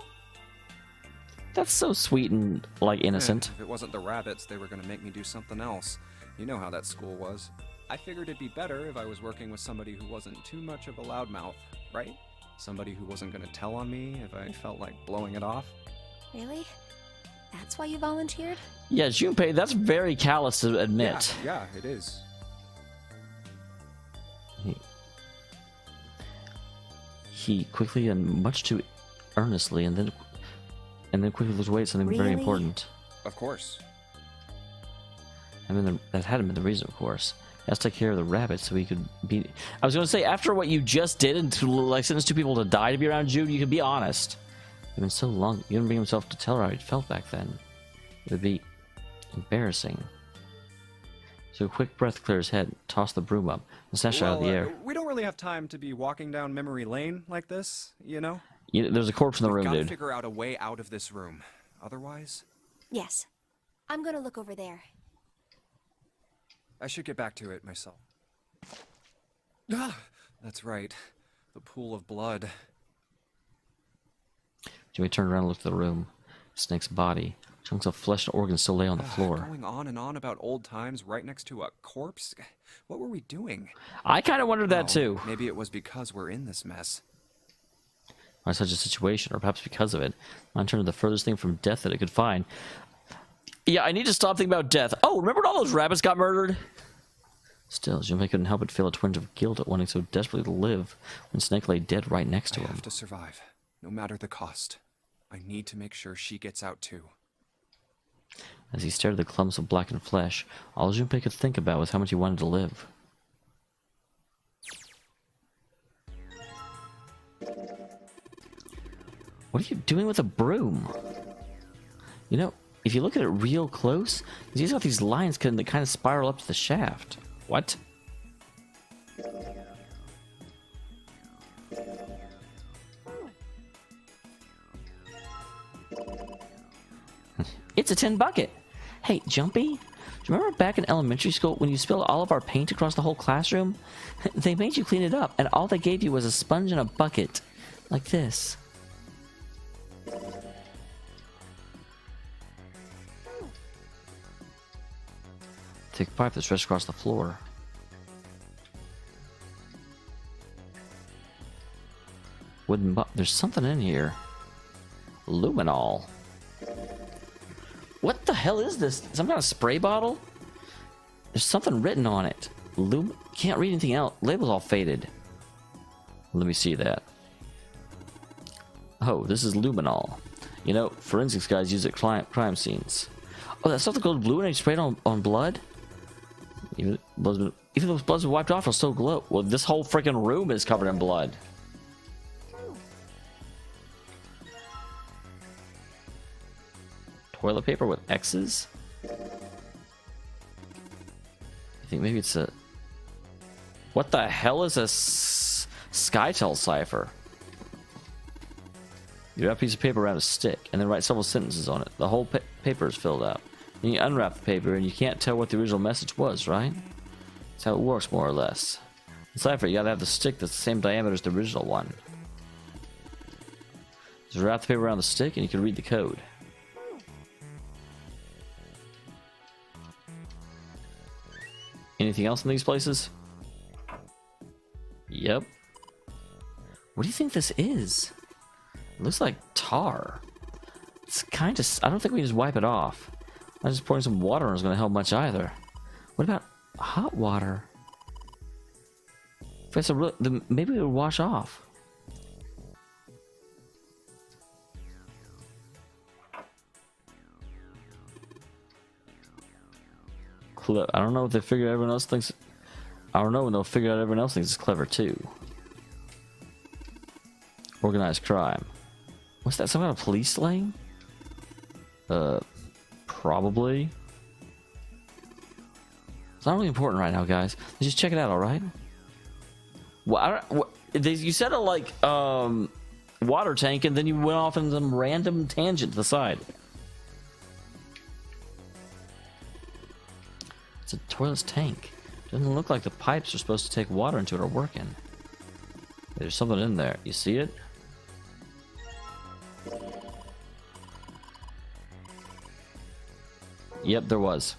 Speaker 1: That's so sweet and, like, innocent.
Speaker 6: If it wasn't the rabbits, they were going to make me do something else. You know how that school was. I figured it'd be better if I was working with somebody who wasn't too much of a loudmouth, right? Somebody who wasn't going to tell on me if I felt like blowing it off.
Speaker 4: Really? That's why you volunteered?
Speaker 1: Yeah, Junpei, that's very callous to admit.
Speaker 6: Yeah, it is.
Speaker 1: He quickly and much too earnestly, and then quickly looked away at something very
Speaker 4: Really?
Speaker 1: important.
Speaker 6: Of course.
Speaker 1: I mean, that hadn't been the reason, of course. He has to take care of the rabbits so he could be... I was going to say, after what you just did, and to, like, sentence two people to die to be around June, you could be honest. It's been so long, you didn't bring himself to tell her how he felt back then. It would be embarrassing. So a quick breath cleared his head, tossed the broom up, and snatched it out of the air.
Speaker 6: We don't really have time to be walking down memory lane like this, you know?
Speaker 1: There's a corpse in the
Speaker 6: We've
Speaker 1: room,
Speaker 6: gotta
Speaker 1: dude.
Speaker 6: figure out a way out of this room. Otherwise,
Speaker 4: Yes. I'm gonna look over there.
Speaker 6: I should get back to it myself. Ah, that's right. The pool of blood.
Speaker 1: Jimmy turned around and looked at the room. Snake's body. Chunks of flesh and organs still lay on the floor.
Speaker 6: Going on and on about old times right next to a corpse? What were we doing?
Speaker 1: I kind of wondered that too.
Speaker 6: Maybe it was because we're in this mess.
Speaker 1: By such a situation, or perhaps because of it, mine turned to the furthest thing from death that it could find. Yeah, I need to stop thinking about death. Oh, remember when all those rabbits got murdered? Still, Junpei couldn't help but feel a twinge of guilt at wanting so desperately to live when Snake lay dead right next to
Speaker 6: I
Speaker 1: him.
Speaker 6: have to survive, no matter the cost. I need to make sure she gets out too.
Speaker 1: As he stared at the clumps of blackened flesh, all Junpei could think about was how much he wanted to live. What are you doing with a broom? You know, if you look at it real close, you see how these lines that kind of spiral up to the shaft. What? It's a tin bucket. Hey, Junpei, do you remember back in elementary school when you spilled all of our paint across the whole classroom? They made you clean it up, and all they gave you was a sponge and a bucket. Like this. Thick pipe that stretched across the floor. There's something in here. Luminol. What the hell is this? Some kind of spray bottle? There's something written on it. Can't read anything else. Label's all faded. Let me see that. Oh, this is luminol. You know, forensics guys use it at crime scenes. Oh, that stuff that goes blue and you spray it on blood? Even though those blood's been wiped off, it'll still glow. Well, this whole freaking room is covered in blood. Toilet paper with X's? I think maybe it's a... What the hell is a Skytel cipher? You wrap a piece of paper around a stick and then write several sentences on it. The whole paper is filled out. Then you unwrap the paper and you can't tell what the original message was, right? That's how it works, more or less. In cipher, you gotta have the stick that's the same diameter as the original one. Just wrap the paper around the stick and you can read the code. Anything else in these places? Yep. What do you think this is? It looks like tar. It's kind of... I don't think we can just wipe it off. Not just pouring some water on is going to help much either. What about hot water? If it's maybe it would wash off. I don't know if they figure everyone else thinks... I don't know when they'll figure out everyone else thinks it's clever too. Organized crime. What's that? Some kind of police slang? Probably. It's not really important right now, guys. Let's just check it out, alright? Well, you said it like, water tank, and then you went off in some random tangent to the side. It's a toilet's tank. Doesn't look like the pipes are supposed to take water into it are working. There's something in there. You see it? Yep, there was.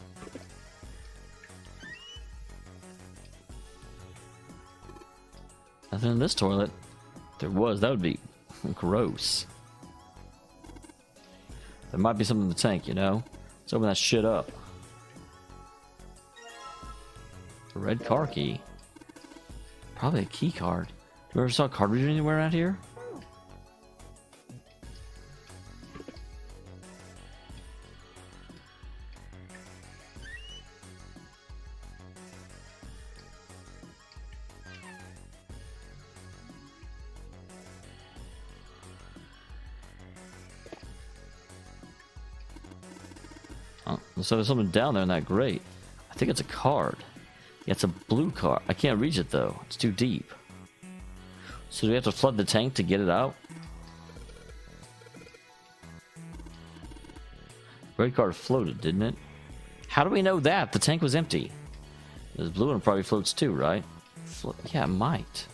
Speaker 1: Nothing in this toilet. There was. That would be gross. There might be something in the tank, you know? Let's open that shit up. A red car key. Probably a key card. You ever saw a card reader anywhere around here? Oh, so there's something down there in that grate. I think it's a card. Yeah, it's a blue card. I can't reach it though. It's too deep. So do we have to flood the tank to get it out? Red card floated, didn't it? How do we know that? The tank was empty. This blue one probably floats too, right? Yeah, it might.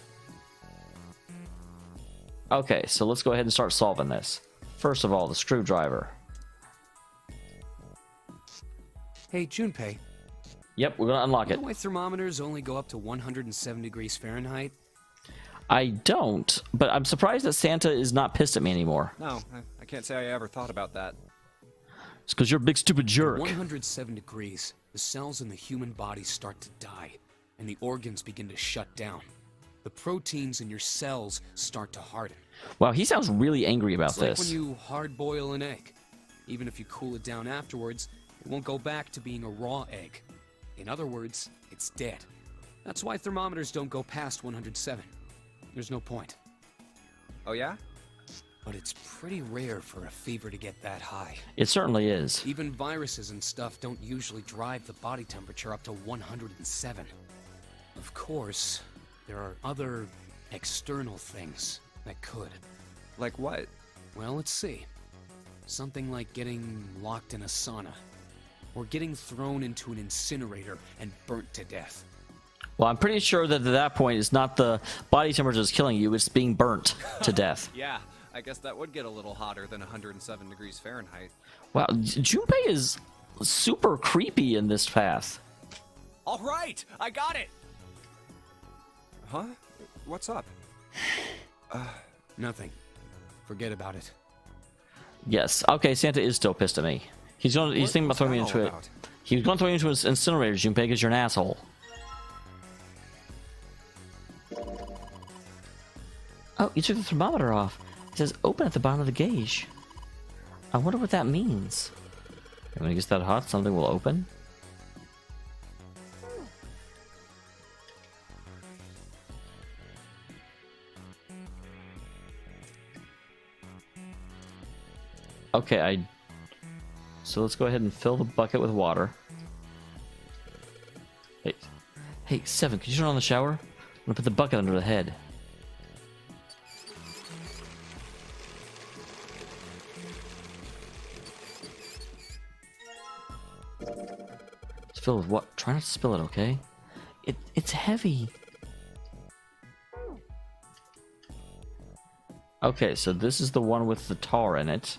Speaker 1: Okay, so let's go ahead and start solving this. First of all, the screwdriver.
Speaker 5: Hey, Junpei.
Speaker 1: Yep, we're gonna unlock it.
Speaker 5: Why thermometers only go up to 107 degrees Fahrenheit?
Speaker 1: I don't, but I'm surprised that Santa is not pissed at me anymore.
Speaker 6: No, I can't say I ever thought about that.
Speaker 1: It's because you're a big stupid jerk.
Speaker 5: 107 degrees, the cells in the human body start to die, and the organs begin to shut down. The proteins in your cells start to harden.
Speaker 1: Wow, he sounds really angry about
Speaker 5: It's like
Speaker 1: this.
Speaker 5: when you hard boil an egg. Even if you cool it down afterwards, it won't go back to being a raw egg. In other words, it's dead. That's why thermometers don't go past 107. There's no point.
Speaker 6: Oh yeah?
Speaker 5: But it's pretty rare for a fever to get that high.
Speaker 1: It certainly is.
Speaker 5: Even viruses and stuff don't usually drive the body temperature up to 107. Of course, there are other external things that could.
Speaker 6: Like what?
Speaker 5: Well, let's see. Something like getting locked in a sauna. Or getting thrown into an incinerator and burnt to death.
Speaker 1: Well, I'm pretty sure that at that point, it's not the body temperature that's killing you, it's being burnt to death.
Speaker 6: Yeah, I guess that would get a little hotter than 107 degrees Fahrenheit.
Speaker 1: Wow, Junpei is super creepy in this path.
Speaker 6: All right, I got it! Huh? What's up?
Speaker 5: Nothing. Forget about it.
Speaker 1: Yes, okay, Santa is still pissed at me. He's thinking about throwing me into it. He was going to throw me into his incinerator, Junpei, because you're an asshole. Oh, you took the thermometer off. It says open at the bottom of the gauge. I wonder what that means. And when it gets that hot, something will open. Okay, so let's go ahead and fill the bucket with water. Hey, Seven, could you turn on the shower? I'm gonna put the bucket under the head. It's filled with what? Try not to spill it, okay? It's heavy. Okay, so this is the one with the tar in it.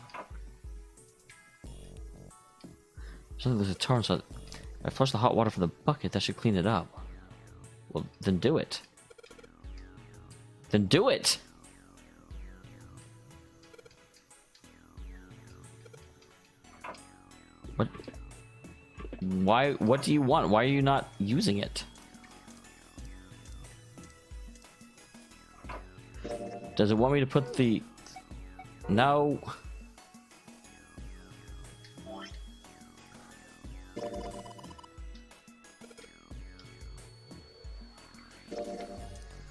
Speaker 1: There's a tar inside. If I flush the hot water from the bucket, that should clean it up. Well, then do it. Then do it! What? Why? What do you want? Why are you not using it? Does it want me to put the... No.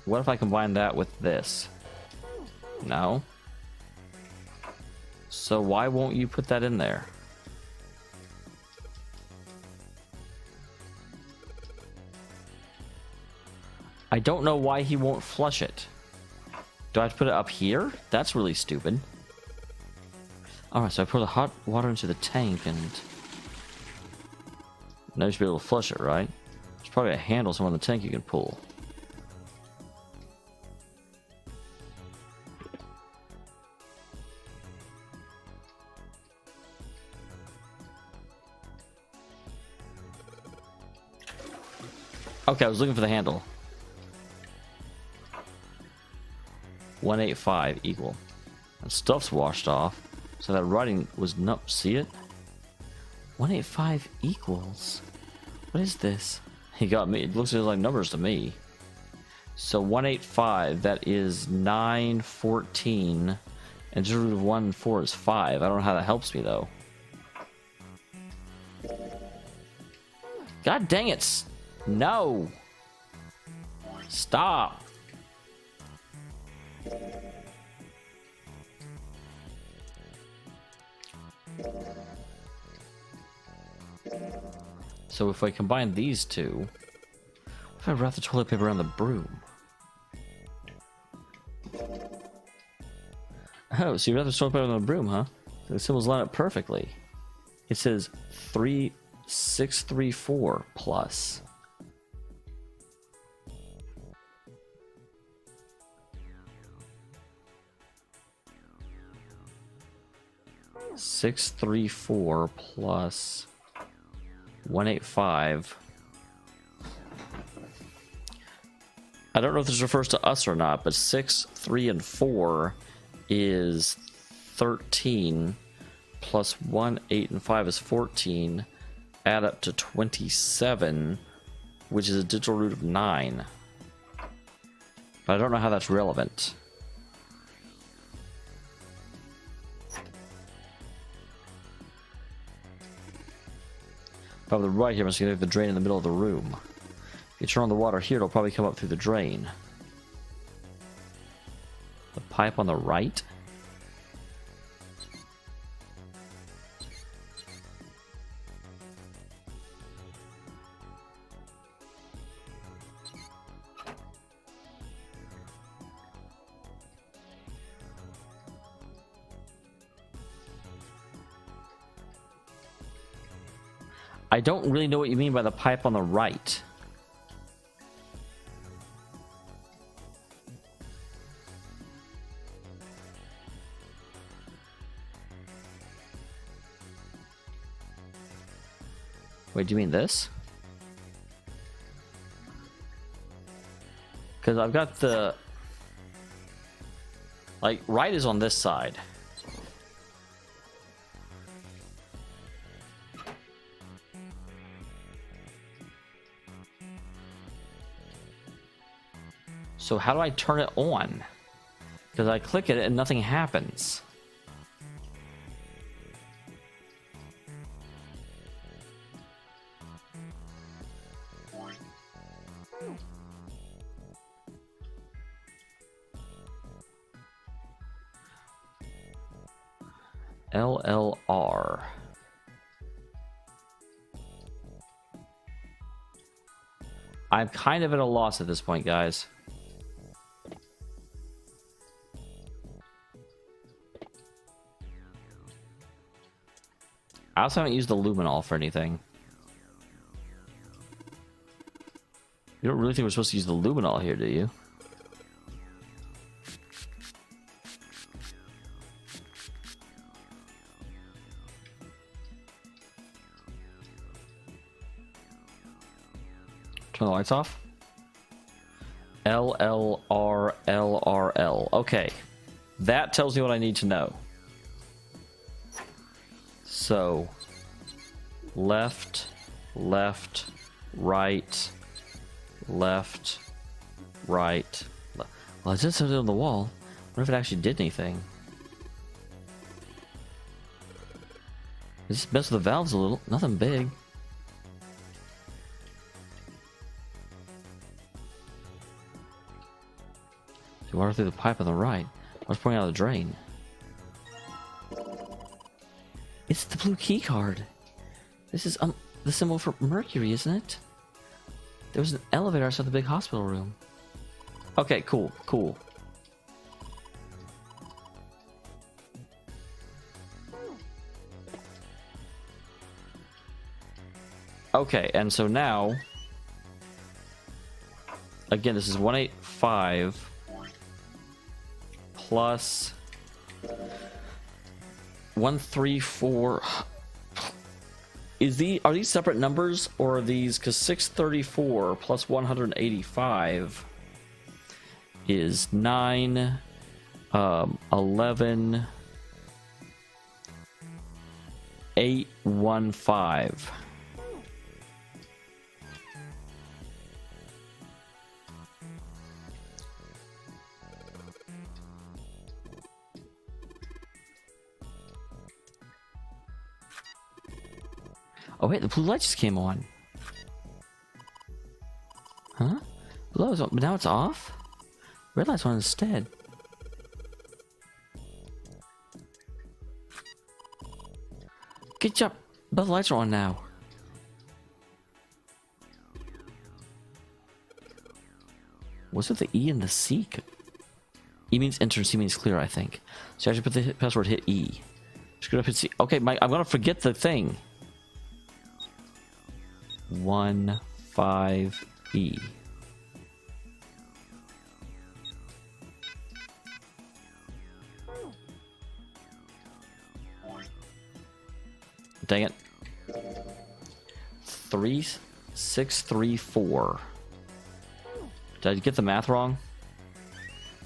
Speaker 1: What if I combine that with this? No. So why won't you put that in there? I don't know why he won't flush it. Do I have to put it up here? That's really stupid. Alright, so I pour the hot water into the tank and... Now you should be able to flush it, right? There's probably a handle somewhere in the tank you can pull. Okay, I was looking for the handle. 185 equal. And stuff's washed off. So that writing was not... See it? 185 equals... What is this? He got me. It looks like numbers to me. So 185, that is 914. And just root of 1 and 4 is 5. I don't know how that helps me, though. God dang it! No! Stop! So if I combine these two, if I wrap the toilet paper around the broom. Oh, so you wrap the toilet paper around the broom, huh? The symbols line up perfectly. It says 3634 plus. $634 plus 185. I don't know if this refers to us or not, but 6, 3, and 4 is 13 plus 1, 8, and 5 is 14. Add up to 27, which is a digital root of 9. But I don't know how that's relevant. Probably right here must get the drain in the middle of the room. If you turn on the water here, it'll probably come up through the drain. The pipe on the right? I don't really know what you mean by the pipe on the right. Wait, do you mean this? Because I've got the... Like, right is on this side. So how do I turn it on? Because I click it and nothing happens. LLR. I'm kind of at a loss at this point, guys. I also haven't used the luminol for anything. You don't really think we're supposed to use the luminol here, do you? Turn the lights off. LLR. Okay. That tells me what I need to know. So, left, left, right, left, right. Well, it just says it on the wall. What if it actually did anything? Just mess with the valves a little. Nothing big. Water through the pipe on the right. What's pouring out of the drain? It's the blue key card. This is the symbol for Mercury, isn't it? There was an elevator outside the big hospital room. Okay, cool, cool. Okay, and so now, again, this is 185 plus 134. Are these separate numbers, or are these, because 634 plus 185 is 9, 11, 815. Oh wait, the blue light just came on. Huh? Blue light was on, but now it's off? Red light's on instead. Good job. Both lights are on now. What's with the E and the C? E means enter, C means clear, I think. So I should put the password hit E. Screw up and see. Okay, I'm gonna forget the thing. 1, 5E. Dang it. 3, 6, 3, 4. Did I get the math wrong?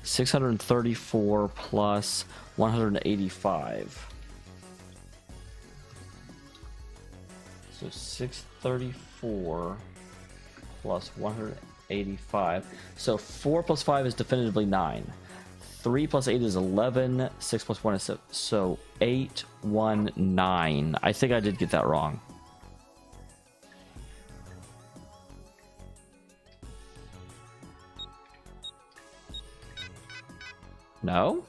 Speaker 1: 634 plus 185. So 634 plus 185. So 4 plus 5 is definitively 9. 3 plus 8 is 11. 6 plus 1 is 7. So 819. I think I did get that wrong. No?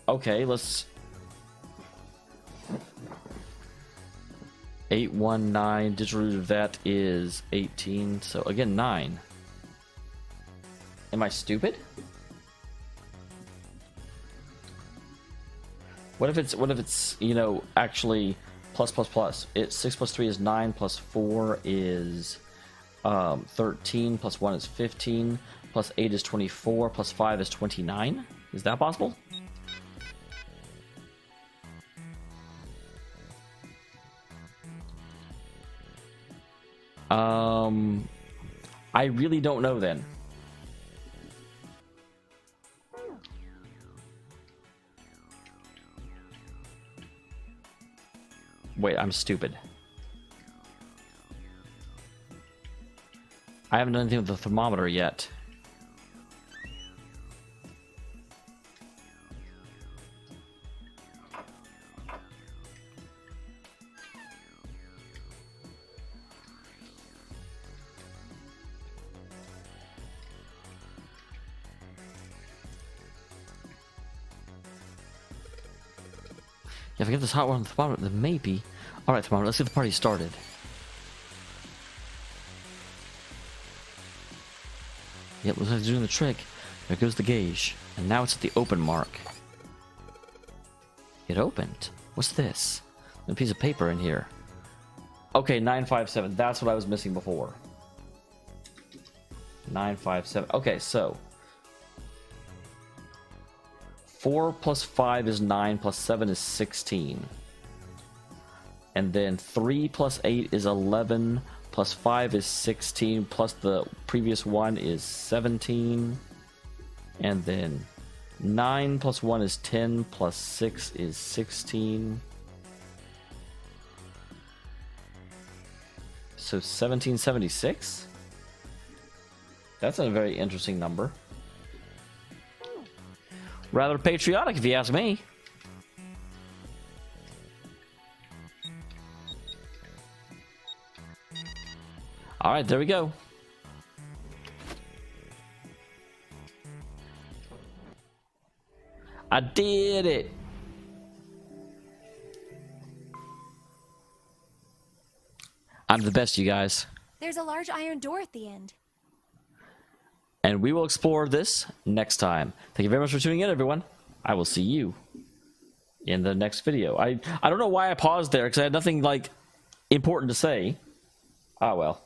Speaker 1: Okay, let's... 819, digital root of that is 18, so again, 9. Am I stupid? What if it's, you know, actually plus plus plus? It's 6 plus 3 is 9, plus 4 is 13, plus 1 is 15, plus 8 is 24, plus 5 is 29? Is that possible? I really don't know then. Wait, I'm stupid. I haven't done anything with the thermometer yet. If I get this hot one on the thermometer, then maybe. Alright, thermometer, let's get the party started. Yep, looks like it's doing the trick. There goes the gauge. And now it's at the open mark. It opened. What's this? There's a piece of paper in here. Okay, 957. That's what I was missing before. 957. Okay, so 4 plus 5 is 9, plus 7 is 16. And then 3 plus 8 is 11, plus 5 is 16, plus the previous one is 17. And then 9 plus 1 is 10, plus 6 is 16. So 1776? That's a very interesting number. Rather patriotic, if you ask me. Alright, there we go. I did it! I'm the best, you guys.
Speaker 4: There's a large iron door at the end.
Speaker 1: And we will explore this next time. Thank you very much for tuning in, everyone. I will see you in the next video. I don't know why I paused there, because I had nothing, like, important to say. Ah, well.